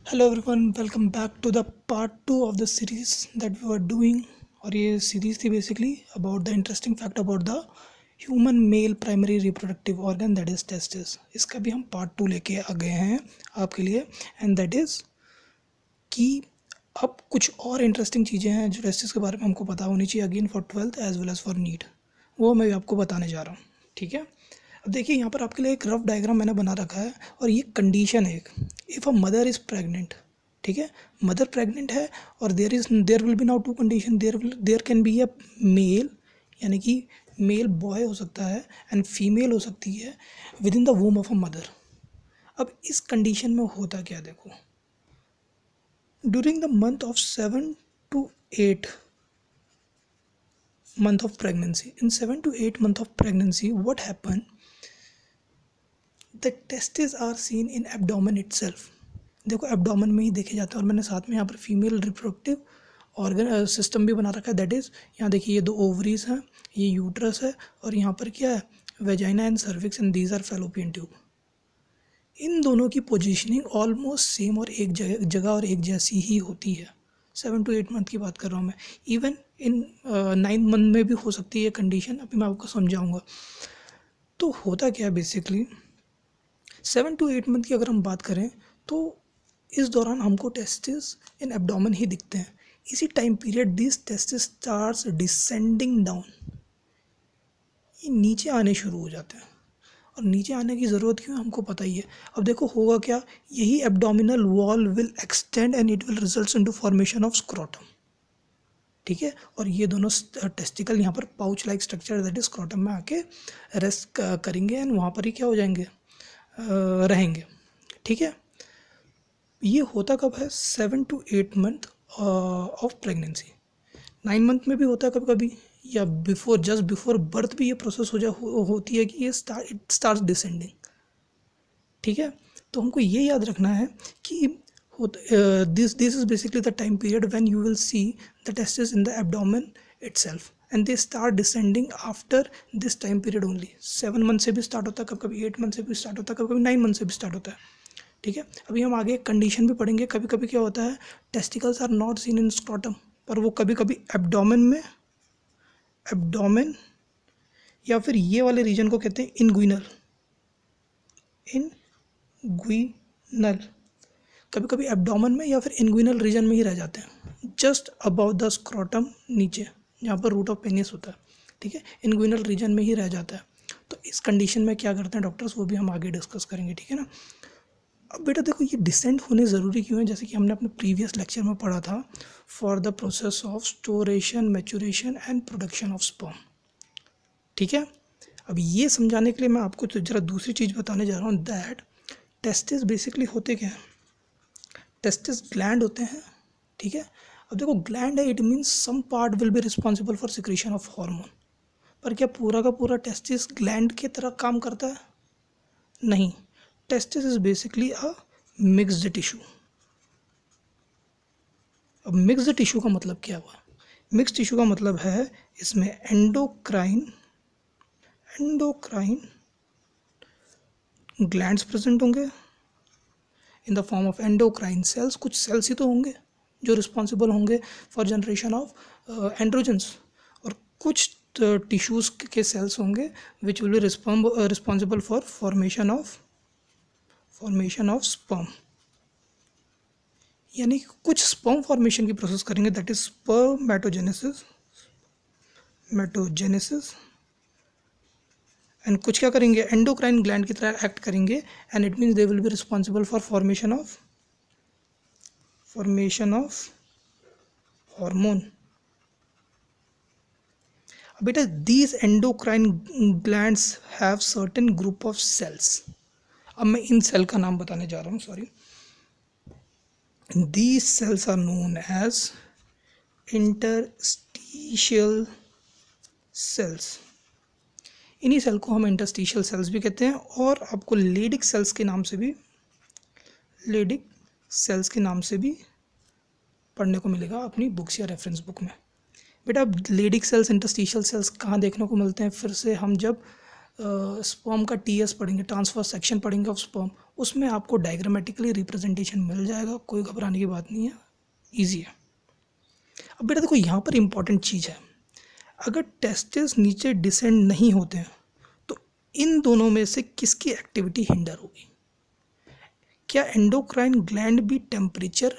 Hello everyone, welcome back to the part 2 of the series that we were doing. और ये series थी basically about the interesting fact about the human male primary reproductive organ that is testis. इसका भी हम part 2 लेके आ गए हैं आपके लिए, एंड दैट इज़ कि अब कुछ और इंटरेस्टिंग चीज़ें हैं जो टेस्टिस के बारे में हमको पता होनी चाहिए again for 12th as well as for NEET. वो मैं आपको बताने जा रहा हूँ, ठीक है। अब देखिए यहाँ पर आपके लिए एक रफ डायग्राम मैंने बना रखा है और ये कंडीशन है एक, if a mother is pregnant, ठीक है। मदर प्रेग्नेंट है और there will be now two condition, there can be a male, यानी कि मेल बॉय हो सकता है एंड फीमेल हो सकती है with in the वूम of a mother. अब इस कंडीशन में होता क्या, देखो, during the month of 7 to 8 month of pregnancy, in 7 to 8 month of pregnancy, what happen, the testes are seen in abdomen itself। देखो एब्डोमेन में ही देखे जाते हैं और मैंने साथ में यहाँ पर फीमेल रिप्रोडक्टिव ऑर्गन सिस्टम भी बना रखा है। दैट इज़ यहाँ देखिए ये दो ओवरीज हैं, ये यूट्रस है और यहाँ पर क्या है, vagina and cervix, and these are fallopian tube. इन दोनों की पोजीशनिंग ऑलमोस्ट सेम और एक जगह और एक जैसी ही होती है। 7 to 8 मंथ की बात कर रहा हूँ मैं, इवन इन 9 मंथ में भी हो सकती है ये कंडीशन, अभी मैं आपको समझाऊंगा। तो होता क्या है बेसिकली, 7 to 8 मंथ की अगर हम बात करें तो इस दौरान हमको टेस्टिस इन एब्डोमेन ही दिखते हैं। इसी time period this testis starts descending down, ये नीचे आने शुरू हो जाते हैं। और नीचे आने की ज़रूरत क्यों है हमको पता ही है। अब देखो होगा क्या, यही abdominal wall will extend and it will result into formation of scrotum, ठीक है। और ये दोनों टेस्टिकल यहाँ पर pouch like structure that is scrotum में आके रेस्ट करेंगे एंड वहाँ पर ही क्या हो जाएंगे, रहेंगे, ठीक है। ये होता कब है, 7 to 8 month of pregnancy. 9 month में भी होता है कभी कभी, या बिफोर, जस्ट बिफोर बर्थ भी ये प्रोसेस होती है कि ये इट स्टार्ट डिसेंडिंग, ठीक है। तो हमको ये याद रखना है कि this is basically the time period when you will see the testis in the abdomen itself and they start descending after this time period only. 7 month से भी स्टार्ट होता है, कभी कभी 8 मंथ से भी स्टार्ट होता है, कभी कभी 9 मंथ से भी स्टार्ट होता है, ठीक है। अभी हम आगे कंडीशन भी पढ़ेंगे। कभी कभी क्या होता है, testicles are not seen in scrotum, पर वो कभी कभी एब्डोमेन में, एब्डोमेन या फिर ये वाले रीजन को कहते हैं इनग्विनल, इनग्विनल, कभी कभी एब्डोमेन में या फिर इनग्विनल रीजन में ही रह जाते हैं, जस्ट अबाउट द स्क्रोटम, नीचे जहाँ पर रूट ऑफ पेनिस होता है, ठीक है, इनग्विनल रीजन में ही रह जाता है। तो इस कंडीशन में क्या करते हैं डॉक्टर्स, वो भी हम आगे डिस्कस करेंगे, ठीक है ना। अब बेटा देखो ये डिसेंट होने ज़रूरी क्यों है, जैसे कि हमने अपने प्रीवियस लेक्चर में पढ़ा था, for the process of स्टोरेशन, maturation and production of sperm, ठीक है। अब ये समझाने के लिए मैं आपको तो जरा दूसरी चीज़ बताने जा रहा हूँ, दैट टेस्टिस बेसिकली होते क्या हैं, टेस्टिस ग्लैंड होते हैं, ठीक है। अब देखो ग्लैंड है, it means some part will be responsible for secretion of hormone, पर क्या पूरा का पूरा टेस्टिस ग्लैंड की तरह काम करता है, नहीं। Testis is basically a mixed tissue. अब मिक्स्ड टिश्यू का मतलब क्या हुआ, मिक्स्ड टिश्यू का मतलब है इसमें एंडोक्राइन ग्लैंड्स प्रेजेंट होंगे in the form of endocrine cells. कुछ सेल्स ही तो होंगे जो रिस्पॉन्सिबल होंगे फॉर जनरेशन ऑफ एंड्रोजन्स, और कुछ टिश्यूज़ के सेल्स होंगे which will be responsible for formation of sperm, यानी कुछ स्पर्म फॉर्मेशन की प्रोसेस करेंगे, दैट इज स्पर्मेटोजेनेसिस, एंड कुछ क्या करेंगे, एंडोक्राइन ग्लैंड की तरह एक्ट करेंगे, and it means they will be responsible for formation of hormone. बेटा these endocrine glands have certain group of cells. अब मैं इन सेल का नाम बताने जा रहा हूँ, sorry. These cells are known as interstitial cells। इन्हीं सेल को हम इंटरस्टिशियल सेल्स भी कहते हैं, और आपको लेडिक सेल्स के नाम से भी पढ़ने को मिलेगा अपनी बुक्स या रेफरेंस बुक में। बेटा अब लेडिक सेल्स, इंटरस्टिशियल सेल्स कहाँ देखने को मिलते हैं, फिर से हम जब स्पर्म का TS पढ़ेंगे, ट्रांसफर सेक्शन पढ़ेंगे ऑफ स्पर्म, उसमें आपको डायग्रामेटिकली रिप्रेजेंटेशन मिल जाएगा, कोई घबराने की बात नहीं है, ईजी है। अब बेटा देखो यहाँ पर इंपॉर्टेंट चीज़ है, अगर टेस्टिस नीचे डिसेंड नहीं होते हैं तो इन दोनों में से किसकी एक्टिविटी हिंडर होगी? क्या एंडोक्राइन ग्लैंड भी टेम्परेचर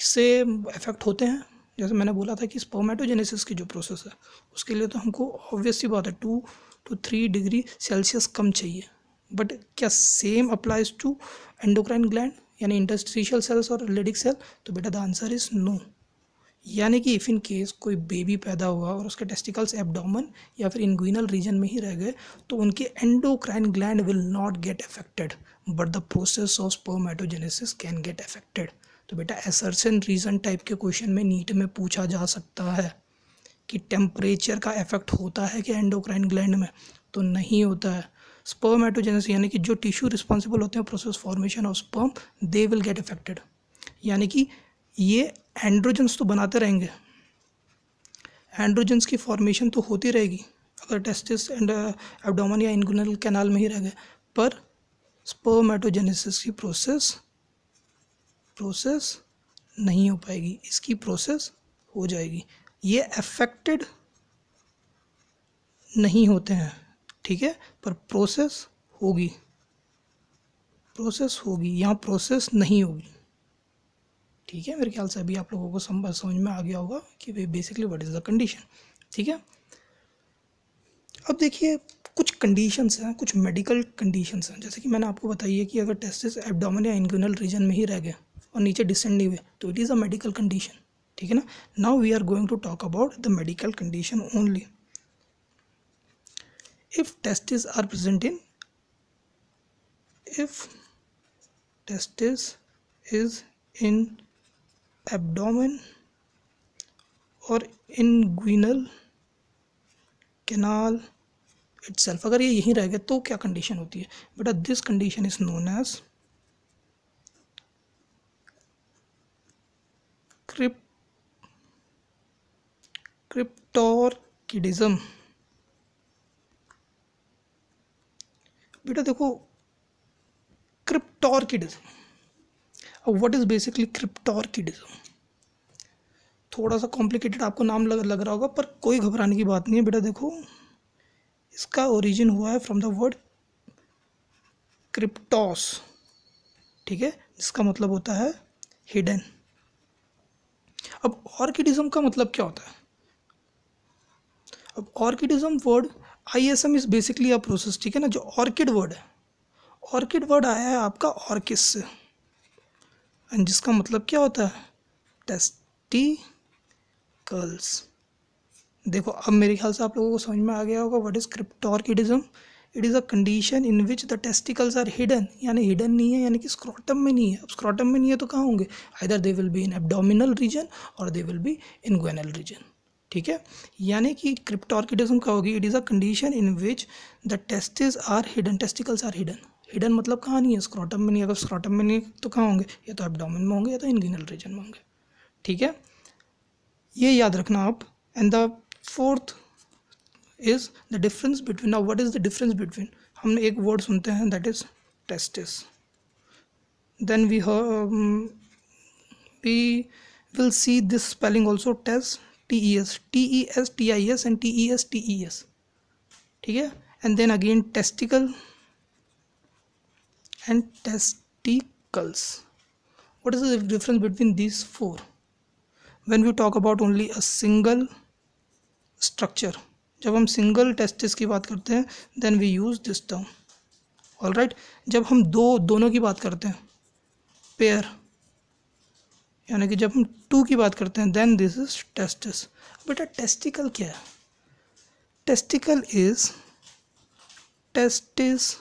से अफेक्ट होते हैं? जैसे मैंने बोला था कि स्पर्मेटोजेनेसिस की जो प्रोसेस है उसके लिए तो हमको ऑब्वियस सी बात है 2 to 3 डिग्री सेल्सियस कम चाहिए, बट क्या same applies to endocrine gland यानी इंटरस्टिशियल सेल्स और लेडिक सेल? तो बेटा द आंसर इज नो। यानी कि इफ़ इन केस कोई बेबी पैदा हुआ और उसके टेस्टिकल्स एब्डोमेन या फिर इंग्विनल रीजन में ही रह गए तो उनके endocrine gland will not get affected, but the process of spermatogenesis can get affected. तो बेटा असर्शन रीजन टाइप के क्वेश्चन में नीट में पूछा जा सकता है कि टेम्परेचर का इफेक्ट होता है कि एंडोक्राइन ग्लैंड में? तो नहीं होता है। स्पर्मेटोजेनेसिस यानी कि जो टिश्यू रिस्पॉन्सिबल होते हैं process formation of sperm, they will get affected. यानी कि ये एंड्रोजन्स तो बनाते रहेंगे, एंड्रोजन्स की फॉर्मेशन तो होती रहेगी अगर टेस्टिस एंड एब्डोमेन या इंगुइनल कैनाल में ही रह गए, पर स्पर्मेटोजेनेसिस की प्रोसेस नहीं हो पाएगी, इसकी प्रोसेस हो जाएगी। ये अफेक्टेड नहीं होते हैं, ठीक है, पर प्रोसेस होगी, यहाँ प्रोसेस नहीं होगी, ठीक है। मेरे ख्याल से अभी आप लोगों को समझ में आ गया होगा कि भाई basically what is the condition, ठीक है। अब देखिए कुछ कंडीशंस हैं, कुछ मेडिकल कंडीशंस हैं, जैसे कि मैंने आपको बताई है कि अगर टेस्टिस एब्डोमेन या इंग्विनल रीजन में ही रह गए और नीचे डिसेंड नहीं हुए तो it is a medical condition, ठीक है ना। Now we are going to talk about the medical condition only. If testis are present in, if testis is in abdomen or inguinal canal itself, अगर ये यहीं रह गए तो क्या कंडीशन होती है बेटा? This condition is known as cryptorchidism. बेटा देखो क्रिप्टोर्किडिज्म, अब व्हाट इज बेसिकली क्रिप्टोर्किडिज्म? थोड़ा सा कॉम्प्लिकेटेड आपको नाम लग रहा होगा, पर कोई घबराने की बात नहीं है बेटा। देखो इसका ओरिजिन हुआ है फ्रॉम द वर्ड क्रिप्टोस, ठीक है, जिसका मतलब होता है हिडन। अब ऑर्किडिज्म का मतलब क्या होता है? अब orchidism word ISM is basically a process, ठीक है ना। जो ऑर्किड वर्ड है, ऑर्किड वर्ड आया है आपका ऑर्किस से, एंड जिसका मतलब क्या होता है? टेस्टिकल्स। देखो अब मेरे ख्याल से आप लोगों को समझ में आ गया होगा what is cryptorchidism. It is a condition in which the testicles are hidden, यानी हिडन नहीं है यानी कि स्क्रोटम में नहीं है। अब स्क्रोटम में नहीं है तो कहाँ होंगे? Either they will be in abdominal region और they will be in inguinal region, ठीक है। यानी कि क्रिप्टोर्किडिज्म क्या होगी? It is a condition in which the testis are hidden, testicles are hidden. Hidden मतलब कहाँ नहीं है? स्क्रोटम में नहीं है। अगर स्क्रोटम में नहीं तो कहाँ होंगे? या तो एब्डोमेन में होंगे या तो इनग्विनल रीजन में होंगे, ठीक है। ये याद रखना आप। And the fourth is the difference between. Now what is the difference between? हमने एक वर्ड सुनते हैं that is testis, then we will see this spelling also, test TES, TES and TES, ठीक है। And then again testicle and testicles. What is the difference between these four? When we talk about only a single structure, जब हम single testis की बात करते हैं then we use this term, all right। जब हम दोनों की बात करते हैं पेयर, यानी कि जब हम 2 की बात करते हैं then this is testis। बेटा टेस्टिकल क्या है? Testicle is testis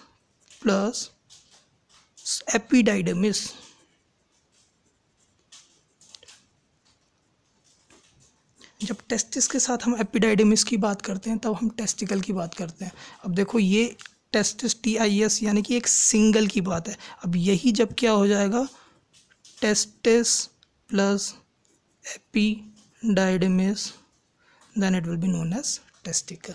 plus epididymis. जब टेस्टिस के साथ हम एपिडाइडमिस की बात करते हैं तब हम टेस्टिकल की बात करते हैं। अब देखो ये टेस्टिस TIS यानी कि एक सिंगल की बात है। अब यही जब क्या हो जाएगा? Testis plus epididymis, then it will be known as testicle.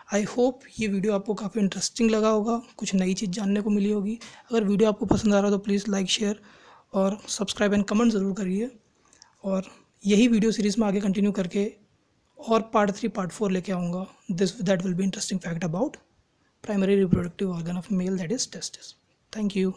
I hope ये वीडियो आपको काफ़ी इंटरेस्टिंग लगा होगा, कुछ नई चीज़ जानने को मिली होगी। अगर वीडियो आपको पसंद आ रहा है तो प्लीज़ लाइक, शेयर और सब्सक्राइब एंड कमेंट ज़रूर करिए। और यही वीडियो सीरीज़ में आगे कंटिन्यू करके और पार्ट 3 पार्ट 4 लेके आऊँगा। That will be interesting fact about primary reproductive organ of male, that is testis. Thank you.